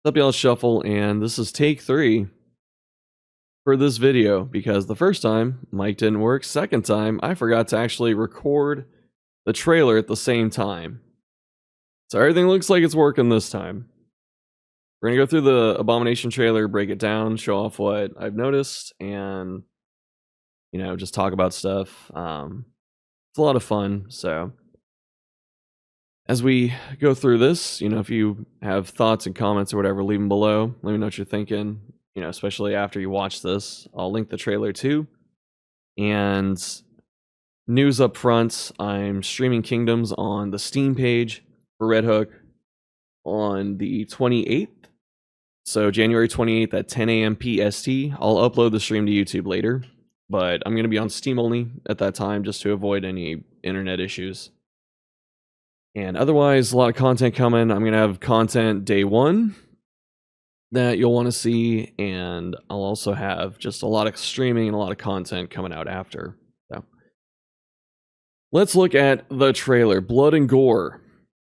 What's up, y'all? Shuffle, and this is take 3 for this video because the first time mic didn't work. Second time, I forgot to actually record the trailer at the same time. So everything looks like it's working this time. We're gonna go through the Abomination trailer, break it down, show off what I've noticed, and just talk about stuff. It's a lot of fun. So as we go through this, if you have thoughts and comments or whatever, leave them below. Let me know what you're thinking, especially after you watch this. I'll link the trailer too. And news up front, I'm streaming Kingdoms on the Steam page for Red Hook on the 28th. So January 28th at 10 a.m. PST. I'll upload the stream to YouTube later, but I'm going to be on Steam only at that time just to avoid any internet issues. And otherwise, a lot of content coming. I'm going to have content day 1 that you'll want to see, and I'll also have just a lot of streaming and a lot of content coming out after. So let's look at the trailer. Blood and gore.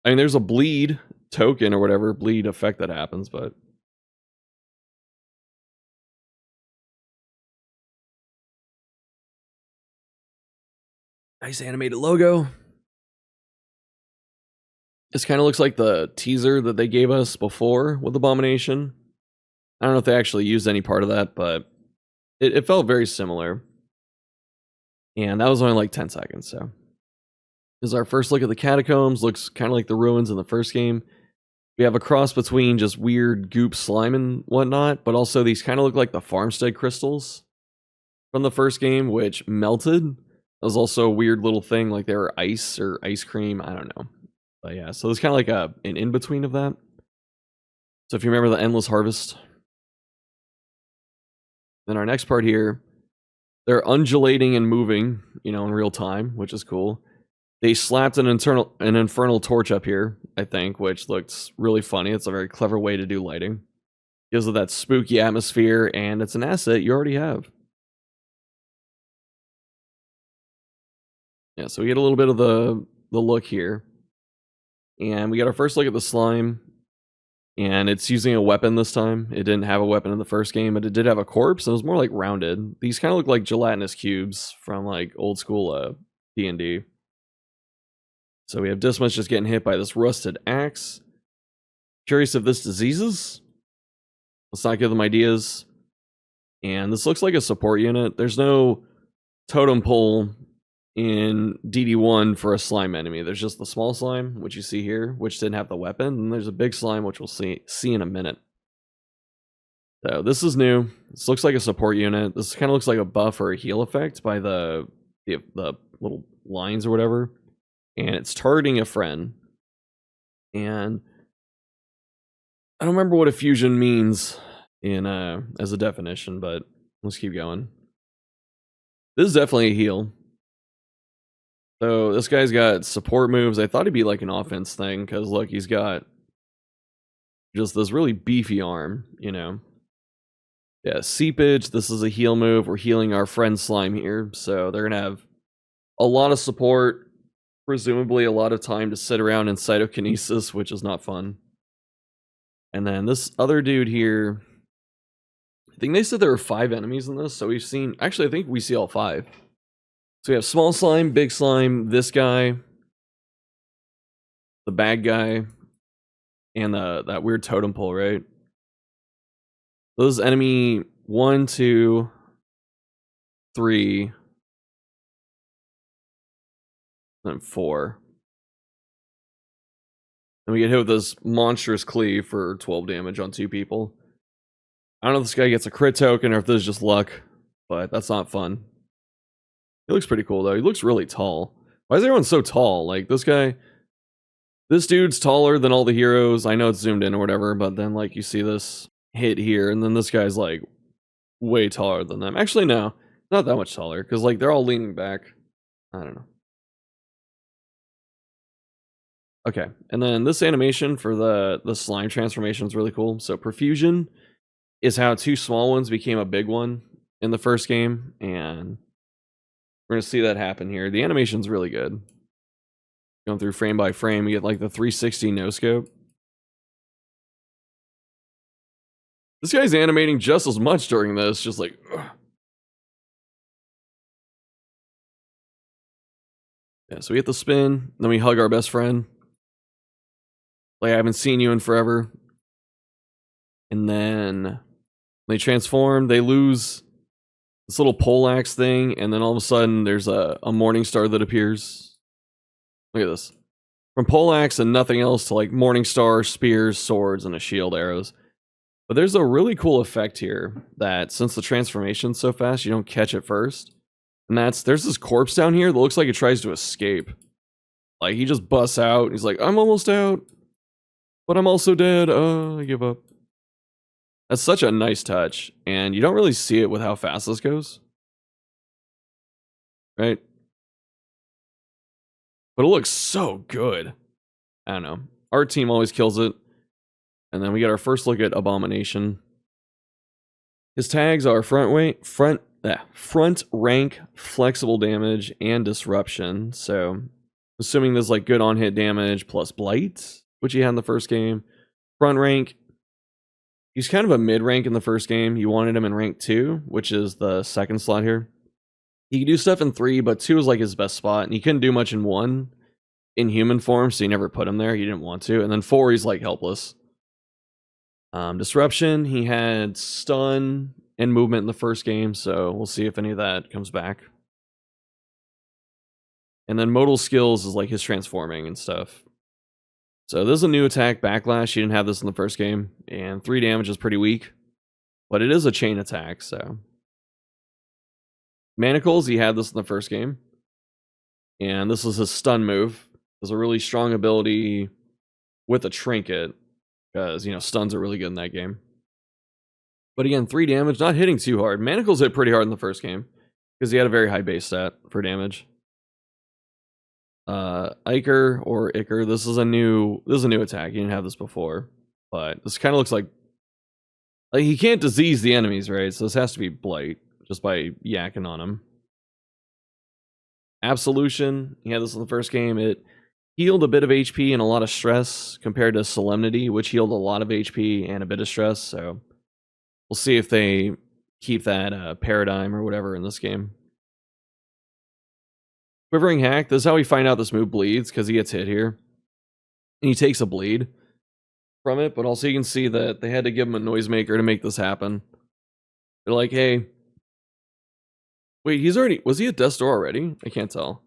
I mean, there's a bleed token or whatever, bleed effect that happens, but nice animated logo. This kind of looks like the teaser that they gave us before with Abomination. I don't know if they actually used any part of that, but it felt very similar. And that was only like 10 seconds, so. This is our first look at the catacombs. Looks kind of like the ruins in the first game. We have a cross between just weird goop slime and whatnot, but also these kind of look like the farmstead crystals from the first game, which melted. That was also a weird little thing, like they were ice or ice cream, I don't know. But yeah, so it's kind of like an in-between of that. So if you remember the Endless Harvest. Then our next part here, they're undulating and moving, in real time, which is cool. They slapped an infernal torch up here, I think, which looks really funny. It's a very clever way to do lighting. Gives it that spooky atmosphere, and it's an asset you already have. Yeah, so we get a little bit of the look here. And we got our first look at the slime. And it's using a weapon this time. It didn't have a weapon in the first game, but it did have a corpse. And it was more like rounded. These kind of look like gelatinous cubes from like old school D&D. So we have Dismas just getting hit by this rusted axe. Curious if this diseases. Let's not give them ideas. And this looks like a support unit. There's no totem pole in DD1 for a slime enemy. There's just the small slime, which you see here, which didn't have the weapon, and there's a big slime, which we'll see in a minute. So this is new. This looks like a support unit. This kind of looks like a buff or a heal effect by the little lines or whatever, and it's targeting a friend. And I don't remember what a fusion means in as a definition, but let's keep going. This is definitely a heal. So this guy's got support moves. I thought he'd be like an offense thing, because look, he's got just this really beefy arm, Yeah, seepage, this is a heal move. We're healing our friend slime here, so they're gonna have a lot of support, presumably a lot of time to sit around in cytokinesis, which is not fun. And then this other dude here, I think they said there were 5 enemies in this, so we've seen, actually I think we see all 5. So we have small slime, big slime, this guy, the bad guy, and that weird totem pole, right? Those enemy 1, 2, 3, and 4. And we get hit with this monstrous cleave for 12 damage on 2 people. I don't know if this guy gets a crit token or if this is just luck, but that's not fun. He looks pretty cool, though. He looks really tall. Why is everyone so tall? Like, this dude's taller than all the heroes. I know it's zoomed in or whatever, but then, like, you see this hit here, and then this guy's, like, way taller than them. Actually, no. Not that much taller, because, like, they're all leaning back. I don't know. Okay, and then this animation for the slime transformation is really cool. So, Perfusion is how 2 small ones became a big one in the first game, and we're going to see that happen here. The animation's really good. Going through frame by frame, you get like the 360 no scope. This guy's animating just as much during this, just like... Ugh. Yeah, so we hit the spin, then we hug our best friend. Like, I haven't seen you in forever. And then they transform, they lose this little poleaxe thing, and then all of a sudden there's a morning star that appears. Look at this. From poleaxe and nothing else to like morning star, spears, swords, and a shield, arrows. But there's a really cool effect here that since the transformation's so fast, you don't catch it first. And there's this corpse down here that looks like it tries to escape. Like, he just busts out. He's like, I'm almost out. But I'm also dead. I give up. That's such a nice touch. And you don't really see it with how fast this goes. Right? But it looks so good. I don't know. Our team always kills it. And then we get our first look at Abomination. His tags are front rank, flexible damage, and disruption. So, assuming there's like good on-hit damage plus blight, which he had in the first game. Front rank, he's kind of a mid-rank in the first game. You wanted him in rank 2, which is the second slot here. He could do stuff in 3, but 2 is like his best spot, and he couldn't do much in 1 in human form, so you never put him there. You didn't want to. And then 4, he's like helpless. Disruption, he had stun and movement in the first game, so we'll see if any of that comes back. And then modal skills is like his transforming and stuff. So this is a new attack, Backlash. He didn't have this in the first game, and 3 damage is pretty weak, but it is a chain attack, so. Manacles, he had this in the first game, and this is his stun move. It's a really strong ability with a trinket, because, you know, stuns are really good in that game. But again, 3 damage, not hitting too hard. Manacles hit pretty hard in the first game, because he had a very high base stat for damage. Iker, this is a new attack. He didn't have this before, but this kind of looks like he can't disease the enemies, right? So this has to be blight just by yakking on him. Absolution, he had this in the first game. It healed a bit of HP and a lot of stress compared to Solemnity, which healed a lot of HP and a bit of stress. So we'll see if they keep that paradigm or whatever in this game. Quivering Hack, this is how we find out this move bleeds, because he gets hit here. And he takes a bleed from it, but also you can see that they had to give him a noisemaker to make this happen. They're like, hey... Wait, was he at Death's Door already? I can't tell.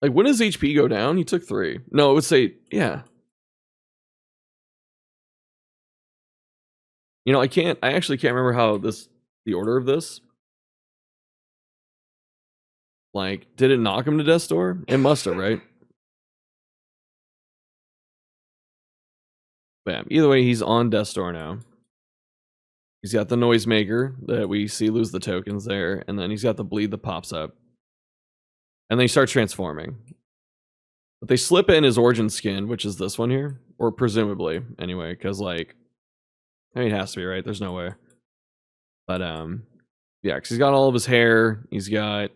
Like, when does HP go down? He took 3. No, it would say, yeah. You know, I actually can't remember how the order of this. Like, did it knock him to Death's Door? It must have, right? Bam. Either way, he's on Death's Door now. He's got the noisemaker that we see lose the tokens there, and then he's got the bleed that pops up. And then he starts transforming. But they slip in his origin skin, which is this one here. Or presumably, anyway, because, like... I mean, it has to be, right? There's no way. But, yeah, because he's got all of his hair. He's got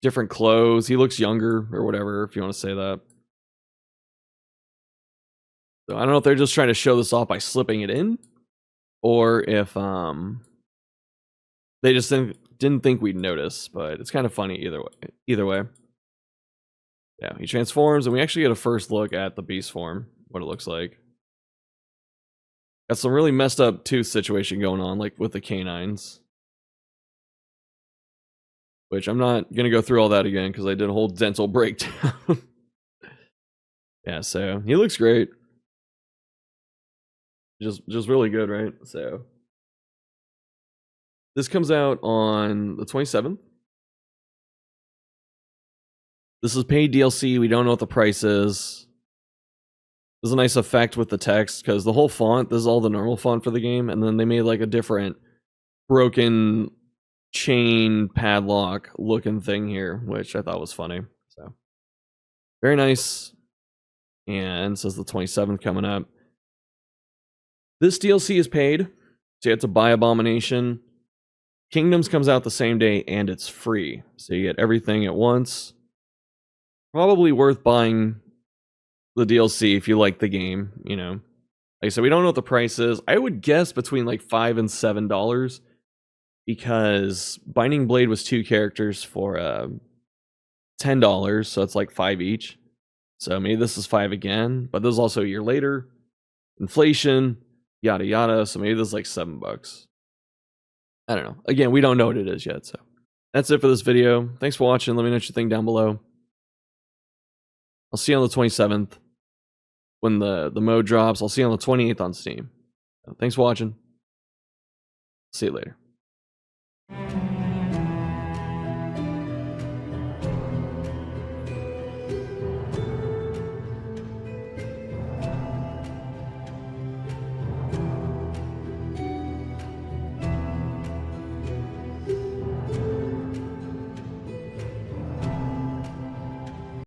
different clothes. He looks younger, or whatever, if you want to say that. So I don't know if they're just trying to show this off by slipping it in, or if they just didn't think we'd notice. But it's kind of funny either way. Yeah, he transforms, and we actually get a first look at the beast form, what it looks like. Got some really messed up tooth situation going on, like with the canines. Which I'm not going to go through all that again, because I did a whole dental breakdown. Yeah, so he looks great. Just really good, right? So this comes out on the 27th. This is paid DLC. We don't know what the price is. There's a nice effect with the text, because the whole font, this is all the normal font for the game, and then they made like a different broken chain padlock looking thing here, which I thought was funny. So very nice. And it says the 27th coming up. This DLC is paid, so you have to buy Abomination. Kingdoms comes out the same day, and it's free, so you get everything at once. Probably worth buying the DLC if you like the game, you know. Like I said, we don't know what the price is. I would guess between like $5 and $7 because Binding Blade was 2 characters for $10, so it's like 5 each. So maybe this is 5 again, but this is also a year later. Inflation, yada yada. So maybe this is like $7. I don't know. Again, we don't know what it is yet. So that's it for this video. Thanks for watching. Let me know what you think down below. I'll see you on the 27th when the mode drops. I'll see you on the 28th on Steam. Thanks for watching. See you later.